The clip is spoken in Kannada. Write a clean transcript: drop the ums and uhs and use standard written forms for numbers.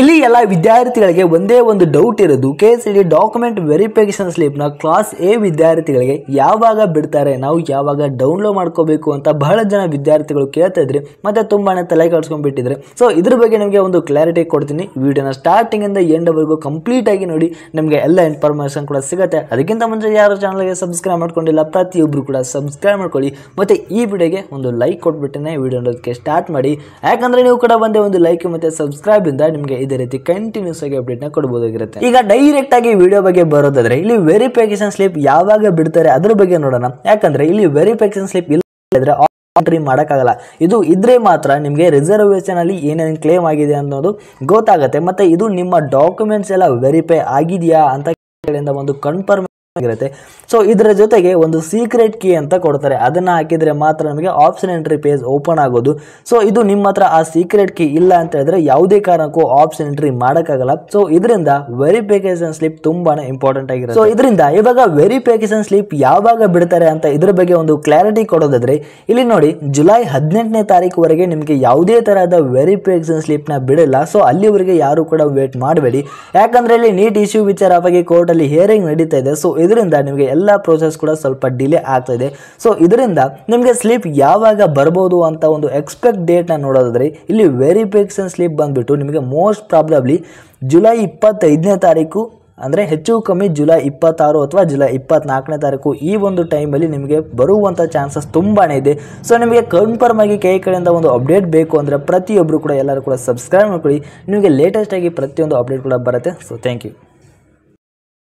ಇಲ್ಲಿ ಎಲ್ಲ ವಿದ್ಯಾರ್ಥಿಗಳಿಗೆ ಒಂದೇ ಒಂದು ಡೌಟ್ ಇರೋದು, KCD ಡಾಕ್ಯುಮೆಂಟ್ ವೆರಿಫಿಕೇಶನ್ ಸ್ಲಿಪ್ನ ಕ್ಲಾಸ್ ಎ ವಿದ್ಯಾರ್ಥಿಗಳಿಗೆ ಯಾವಾಗ ಬಿಡ್ತಾರೆ, ನಾವು ಯಾವಾಗ ಡೌನ್ಲೋಡ್ ಮಾಡ್ಕೋಬೇಕು ಅಂತ ಬಹಳ ಜನ ವಿದ್ಯಾರ್ಥಿಗಳು ಕೇಳ್ತಾ ಇದ್ರಿ ಮತ್ತೆ ತುಂಬಾನೇ ತಲೆ ಕೆಡಿಸ್ಕೊಂಡ್ಬಿಟ್ಟಿದ್ರೆ. ಸೊ ಇದ್ರ ಬಗ್ಗೆ ನಿಮಗೆ ಒಂದು ಕ್ಲಾರಿಟಿ ಕೊಡ್ತೀನಿ. ವಿಡಿಯೋನ ಸ್ಟಾರ್ಟಿಂಗ್ ಇಂದ ಎಂಡ್ ವರೆಗೂ ಕಂಪ್ಲೀಟ್ ಆಗಿ ನೋಡಿ, ನಿಮಗೆ ಎಲ್ಲ ಇನ್ಫಾರ್ಮೇಶನ್ ಕೂಡ ಸಿಗುತ್ತೆ. ಅದಕ್ಕಿಂತ ಮುಂಚೆ ಯಾರು ಚಾನಲ್ಗೆ ಸಬ್ಸ್ಕ್ರೈಬ್ ಮಾಡ್ಕೊಂಡಿಲ್ಲ ಪ್ರತಿಯೊಬ್ಬರು ಕೂಡ ಸಬ್ಸ್ಕ್ರೈಬ್ ಮಾಡ್ಕೊಳ್ಳಿ ಮತ್ತೆ ಈ ವಿಡಿಯೋಗೆ ಒಂದು ಲೈಕ್ ಕೊಟ್ಬಿಟ್ಟೆ ವಿಡಿಯೋ ನೋಡೋದಕ್ಕೆ ಸ್ಟಾರ್ಟ್ ಮಾಡಿ. ಯಾಕಂದ್ರೆ ನೀವು ಕೂಡ ಒಂದೇ ಒಂದು ಲೈಕ್ ಮತ್ತೆ ಸಬ್ಸ್ಕ್ರೈಬ್ ಇಂದ ನಿಮಗೆ ಇದೇ ರೀತಿ ಕಂಟಿನ್ಯೂಸ್ ಆಗಿ ಅಪ್ಡೇಟ್ ನ ಕೊಡಬಹುದಾಗಿರುತ್ತೆ. ಈಗ ಡೈರೆಕ್ಟ್ ಆಗಿ ವಿಡಿಯೋ ಬಗ್ಗೆ ಬರೋದಾದ್ರೆ, ಇಲ್ಲಿ ವೆರಿಫಿಕೇಶನ್ ಸ್ಲಿಪ್ ಯಾವಾಗ ಬಿಡ್ತಾರೆ ಅದ್ರ ಬಗ್ಗೆ ನೋಡೋಣ. ಯಾಕಂದ್ರೆ ಇಲ್ಲಿ ವೆರಿಫಿಕೇಶನ್ ಸ್ಲಿಪ್ ಇಲ್ಲದ್ರೆ ಎಂಟ್ರಿ ಮಾಡೋಕ್ಕಾಗಲ್ಲ. ಇದು ಇದ್ರೆ ಮಾತ್ರ ನಿಮಗೆ ರಿಸರ್ವೇಶನ್ ಅಲ್ಲಿ ಏನೇನು ಕ್ಲೇಮ್ ಆಗಿದೆ ಅನ್ನೋದು ಗೊತ್ತಾಗುತ್ತೆ. ಮತ್ತೆ ಇದು ನಿಮ್ಮ ಡಾಕ್ಯುಮೆಂಟ್ಸ್ ಎಲ್ಲ ವೆರಿಫೈ ಆಗಿದೆಯಾ ಅಂತ ಒಂದು ಕನ್ಫರ್ಮ್ ಆಗಿರುತ್ತೆ. ಸೊ ಇದರ ಜೊತೆಗೆ ಒಂದು ಸೀಕ್ರೆಟ್ ಕೀ ಅಂತ ಕೊಡ್ತಾರೆ, ಅದನ್ನ ಹಾಕಿದ್ರೆ ಮಾತ್ರ ನಮಗೆ ಆಪ್ಷನ್ ಎಂಟ್ರಿ ಪೇಜ್ ಓಪನ್ ಆಗೋದು. ಸೊ ಇದು ನಿಮ್ಮ ಹತ್ರ ಆ ಸೀಕ್ರೆಟ್ ಕೀ ಇಲ್ಲ ಅಂತ ಹೇಳಿದ್ರೆ ಯಾವುದೇ ಕಾರಣಕ್ಕೂ ಆಪ್ಷನ್ ಎಂಟ್ರಿ ಮಾಡೋಕ್ಕಾಗಲ್ಲ. ಸೊ ಇದರಿಂದ ವೆರಿಫಿಕೇಶನ್ ಸ್ಲಿಪ್ ತುಂಬಾನೇ ಇಂಪಾರ್ಟೆಂಟ್ ಆಗಿರುತ್ತೆ. ಸೊ ಇದರಿಂದ ಇವಾಗ ವೆರಿಫಿಕೇಶನ್ ಸ್ಲಿಪ್ ಯಾವಾಗ ಬಿಡ್ತಾರೆ ಅಂತ ಇದ್ರ ಬಗ್ಗೆ ಒಂದು ಕ್ಲಾರಿಟಿ ಕೊಡೋದಾದ್ರೆ, ಇಲ್ಲಿ ನೋಡಿ ಜುಲೈ 18ನೇ ತಾರೀಕುವರೆಗೆ ನಿಮಗೆ ಯಾವುದೇ ತರಹದ ವೆರಿಫಿಕೇಶನ್ ಸ್ಲಿಪ್ ನ ಬಿಡಲ್ಲ. ಸೊ ಅಲ್ಲಿವರೆಗೆ ಯಾರು ಕೂಡ ವೇಟ್ ಮಾಡಬೇಡಿ. ಯಾಕಂದ್ರೆ ಇಲ್ಲಿ ನೀಟ್ ಇಶ್ಯೂ ವಿಚಾರವಾಗಿ ಕೋರ್ಟ್ ಅಲ್ಲಿ ಹಿಯರಿಂಗ್ ನಡೀತಾ ಇದೆ. ಸೊ ಇದರಿಂದ ನಿಮಗೆ ಎಲ್ಲ ಪ್ರೋಸೆಸ್ ಕೂಡ ಸ್ವಲ್ಪ ಡಿಲೇ ಆಗ್ತಾ ಇದೆ. ಸೊ ಇದರಿಂದ ನಿಮಗೆ ಸ್ಲಿಪ್ ಯಾವಾಗ ಬರ್ಬೋದು ಅಂತ ಒಂದು ಎಕ್ಸ್ಪೆಕ್ಟ್ ಡೇಟ್ ನ ನೋಡೋದಾದ್ರೆ, ಇಲ್ಲಿ ವೆರಿಫಿಕೇಶನ್ ಸ್ಲಿಪ್ ಬಂದ್ಬಿಟ್ಟು ನಿಮಗೆ ಮೋಸ್ಟ್ ಪ್ರಾಬಬ್ಲಿ ಜುಲೈ 25ನೇ ತಾರೀಕು, ಅಂದರೆ ಹೆಚ್ಚು ಕಮ್ಮಿ ಜುಲೈ 26 ಅಥವಾ ಜುಲೈ 24ನೇ ತಾರೀಕು ಈ ಒಂದು ಟೈಮಲ್ಲಿ ನಿಮಗೆ ಬರುವಂಥ ಚಾನ್ಸಸ್ ತುಂಬಾನೇ ಇದೆ. ಸೊ ನಿಮಗೆ ಕನ್ಫರ್ಮ್ ಆಗಿ ಕೈ ಕಡೆಯಿಂದ ಒಂದು ಅಪ್ಡೇಟ್ ಬೇಕು ಅಂದರೆ ಪ್ರತಿಯೊಬ್ಬರು ಕೂಡ ಎಲ್ಲರೂ ಕೂಡ ಸಬ್ಸ್ಕ್ರೈಬ್ ಮಾಡ್ಕೊಳ್ಳಿ. ನಿಮಗೆ ಲೇಟೆಸ್ಟ್ ಆಗಿ ಪ್ರತಿಯೊಂದು ಅಪ್ಡೇಟ್ ಕೂಡ ಬರುತ್ತೆ. So thank you.